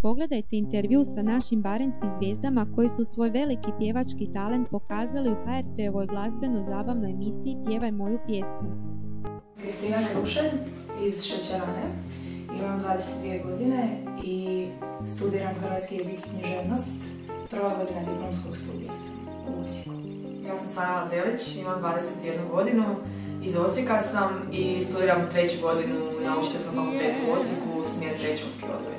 Pogledajte intervju sa našim baranjskim zvijezdama koji su svoj veliki pjevački talent pokazali u HRT-ovoj glazbeno-zabavnoj emisiji Pjevaj moju pjesmu. Kristina Krušelj iz Šećerane, imam 22 godine i studiram hrvatski jezik i književnost. Prva godina diplomskog studija sam u Osijeku. Ja sam Sara Delić, imam 21 godinu, iz Osijeka sam i studiram treću godinu na Učiteljskom fakultetu u Osijeku, smjer predškolski odgoj.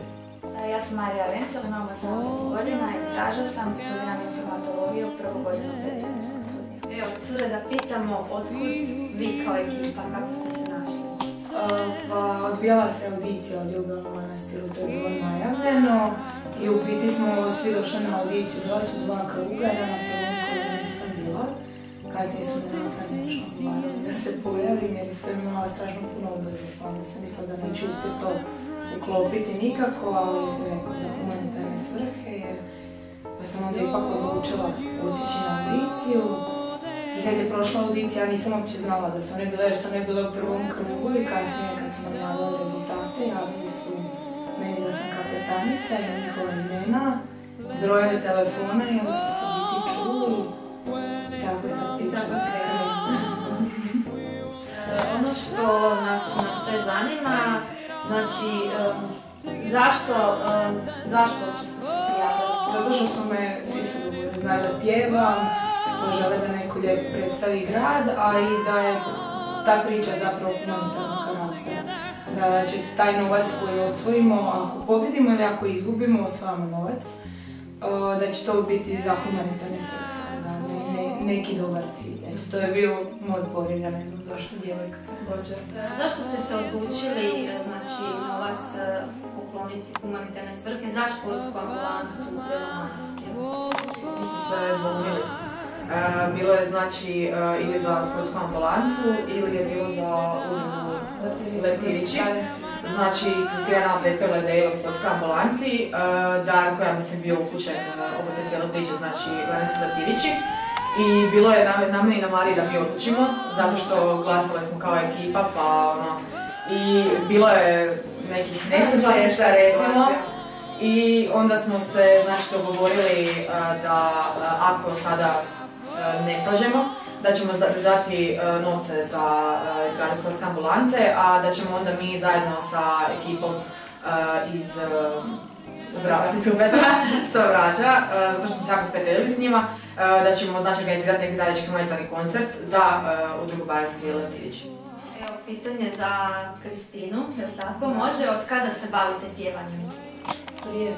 Ja sam Marija Vencel, imam 18 godina, iz Draža sam, studiram informatologiju, prvu godinu preddiplomskog studija. Evo, cure, da pitamo otkud vi kao ekipa, kako ste se našli? Pa odvijala se audicija od Ljubav u Manastiru, to je bilo najavljeno i u biti smo svi došli na audiciju, bila su dva kruga, ja na prvom krugu nisam bila. Kasnije su me napravili da se pojavim jer sam imala strašno puno obveza, pa onda sam mislila da neću uspjeti to uklopiti nikako, ali rekao za humanitarne svrhe, pa sam onda ipak odlučila otići na audiciju. I kad je prošla audicija, ja nisam uopće znala da su one bile, jer sam ne bila u prvom krugu i kasnije kad su nam javili rezultate, javili su meni da sam kapetanica i njihova imena, brojeve telefona i onda smo se biti čuli. Tako je ta priča krenula. Ono što nas sve zanima, zašto uopće ste se prijavili? Zato što su me, svi su govorili, znaju da pjevam, da žele da neko lijepo predstavi grad, a i da je ta priča zapravo humanitarnog karaktera. Da će taj novac koji osvojimo, ako pobjedimo ili ako izgubimo, osvajamo novac, da će to biti za humanitarne svrhe, za neki dobar cilj. Eto, to je bio moj poriv, ja ne znam zašto djevojka također. Zašto ste se odlučili, novac pokloniti humanitarne svrhe za školsku ambulantu u Belom Manastiru? Mi smo se dvoumili. Bilo je ili za sportsku ambulantu ili je bilo za udrugu Leptirići. Znači, Kristina predstavila ideju o sportskoj ambulanti, Darko je bio uključen oko te cijele priče, znači Varenci Leptirići. I bilo je na meni i na Mariji da mi odlučimo, zato što glasali smo kao ekipa, pa i bilo je nekih nesuglasica recimo. I onda smo se dogovorili da ako sada ne prođemo, da ćemo dati novce za izgradnju sportske ambulante, a da ćemo onda mi zajedno sa ekipom iz sa Vrađa, zato što smo se jako spetelili s njima, da ćemo organizirati neki zajednički humanitarni koncert za udrugu Baranjski Leptirići. Evo, pitanje za Kristinu, je li tako? Može, od kada se bavite pjevanjem? Prije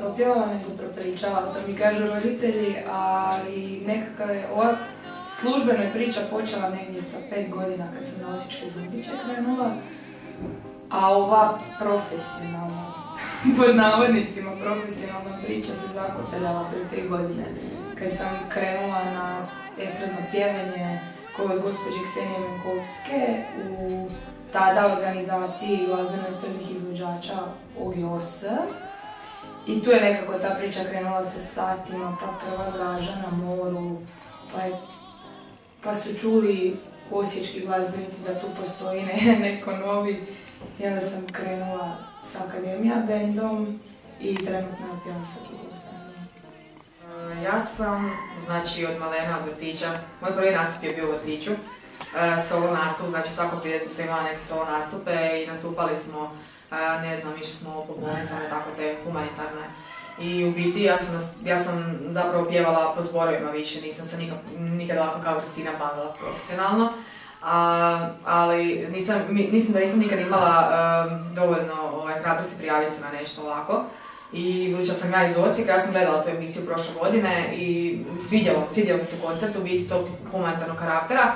propjevala nego propričala, to mi kažu roditelji, ali nekako je ova službena priča počela negdje sa 5 godina kad sam na Osječke zumbiće krenula, a ova profesionalna, pod navodnicima profesionalna priča se zakotaljala prije 3 godine kad sam krenula na estradno pjevanje kod gospođe Ksenije Venkovske u tada organizaciji glazbeno-estradnih izvođača OGOS. I tu je nekako ta priča krenula sa satima, pa prva Draža na moru, pa su čuli osječki glazbenici da tu postoji neko novi. I onda sam krenula sa Akademija bendom i trenutno pjevam sa drugom bendom. Ja sam, od malena od vrtića, moj prvi nastup je bio u vrtiću. Solo nastup, svako prije sam imala neke solo nastupe i nastupali smo, išli smo po bolnicama i tako te humanitarne. I u biti ja sam zapravo pjevala po zborovima više, nisam se nikad ovako kao Kristina bavila profesionalno. Ali mislim da nisam nikad imala dovoljno hrabrosti prijaviti se na nešto ovako. I budući sam ja iz Osijeka, ja sam gledala tu emisiju prošle godine i svidjelo mi se koncert u biti tog humanitarnog karaktera.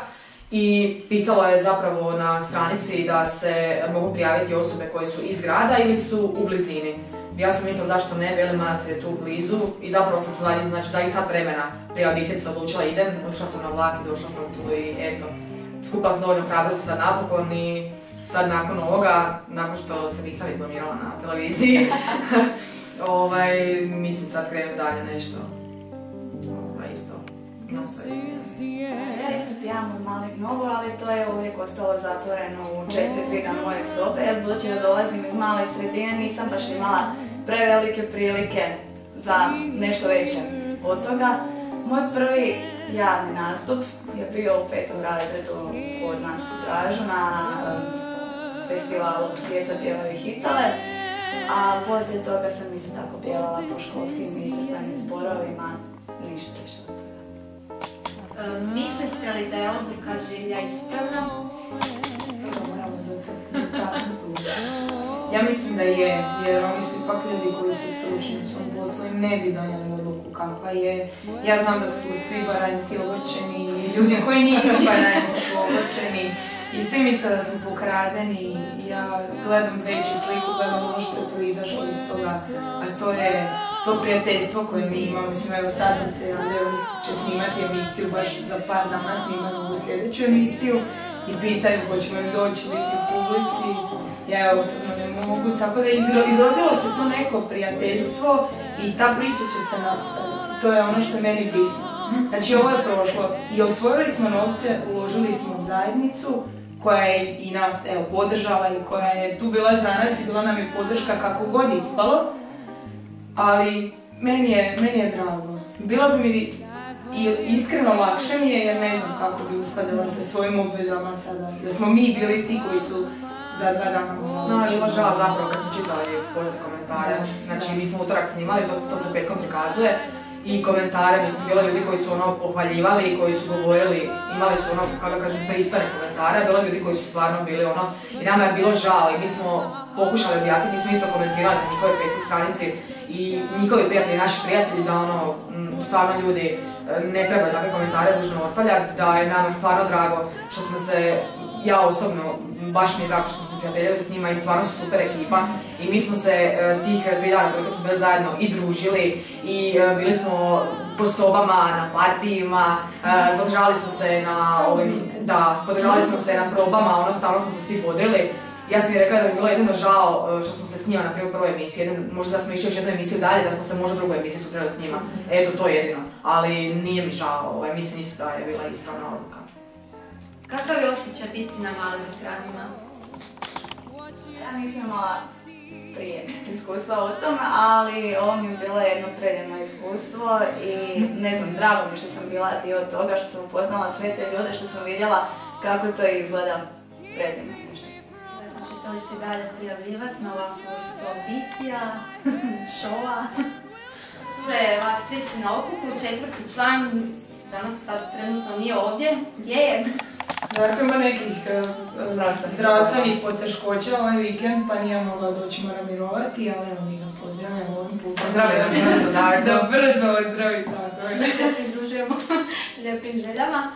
I pisalo je zapravo na stranici da se mogu prijaviti osobe koje su iz grada ili su u blizini. Ja sam mislila zašto ne, Beli Manastir je tu blizu i zapravo sam se za i sat vremena prije audicije se odlučila idem, otišla sam na vlak i došla sam tu i eto. Skupila sam dovoljno hrabrosti sad napokon i sad nakon ovoga, nakon što se nisam izblamirala na televiziji, mislim sad krenuti dalje nešto isto. Ja isto pjevam od malih nogu, ali to je uvijek ostalo zatvoreno u 4 zida moje sobe, jer budući da dolazim iz male sredine nisam baš imala prevelike prilike za nešto veće od toga. Moj prvi javni nastup je bio u 5. razredu kod nas u Dražu na festivalu Djeca pjevaju hitove, a poslije toga sam isto tako pjevala po školskim i crkvenim zborovima, ništa više od toga. Mislite li da je odluka Žilja ispravna? Ja mislim da je, jer oni su ipak ljudi koji su stručni u svom poslu i ne bi donijeli odluku kakva je. Ja znam da su svi Baranjci ogorčeni i ljudi koji nisu Baranjci su ogorčeni i svi misle da smo pokradeni. Ja gledam veću sliku, gledam ono što je proizašlo iz toga, a to je to prijateljstvo koje mi imamo. Mislim, evo sad nam se javljaju, oni će snimati emisiju, baš za par dana snimamo u sljedeću emisiju i pitaju hoćemo li doći biti u publici. Ja osobno ne mogu, tako da izrodilo se to neko prijateljstvo i ta priča će se nastaviti. To je ono što je meni bitno. Znači ovo je prošlo i osvojili smo novce, uložili smo u zajednicu koja je i nas podržala i koja je tu bila za nas i bila nam je podrška kako god ispalo. Ali meni je drago. Bilo bi mi i iskreno lakše mi je jer ne znam kako bi uskladila sa svojim obvezama sada. Jer smo mi bili ti koji su za danom. Bilo žao zapravo kad smo čitali poslije komentare. Znači mi smo utorak snimali, to se petkom prikazuje. I komentare, mislim, bilo ljudi koji su pohvaljivali i koji su govorili, imali su kako kažem, pristojne komentare, bilo ljudi koji su stvarno bili i nama je bilo žao i mi smo pokušali objasniti, mi smo isto komentirali na njihovoj Facebook stranici i njihovi prijatelji, naši prijatelji, da stvarno ljudi ne trebaju takve komentare ružno ostavljati, da je nama stvarno drago što smo se, ja osobno, baš mi je drago što smo se prijateljili s njima i stvarno su super ekipa i mi smo se tih 3 dana koliko smo bili zajedno i družili i bili smo po sobama, na partijima, podržali smo se na probama, stalno smo se svi bodrili. Ja sam mi rekla da bi bilo jedino žao što smo se s njima na primjer u prvoj emisiji, možda da smo išli još jednu emisiju dalje, da smo se možda u drugoj emisiji sutrali s njima. Eto, to je jedino, ali nije mi žao, mislim isto da je bila ispravna odluka. Kakav je osjećaj biti na malim ekranima? Ja nisam imala prije iskustva o tom, ali ovo mi je bilo jedno predivno iskustvo i ne znam, drago mi što sam bila dio toga, što sam upoznala sve te ljude, što sam vidjela kako to izgleda predivno nešto. Hoćete li se dalje prijavljivati na ovakvu vrstu audicija, šova? Cure, vas 3 ste na okupu, 4. član danas sad trenutno nije ovdje. Gdje je? Darko ima nekih zdravstvenih poteškoća ovaj vikend, pa nije mogla doći, mora mirovati, ali evo mi ga pozdravljamo ovim putem. Pozdravljamo, da brzo ozdravi, tako je. Mi se pridružujemo lijepim željama.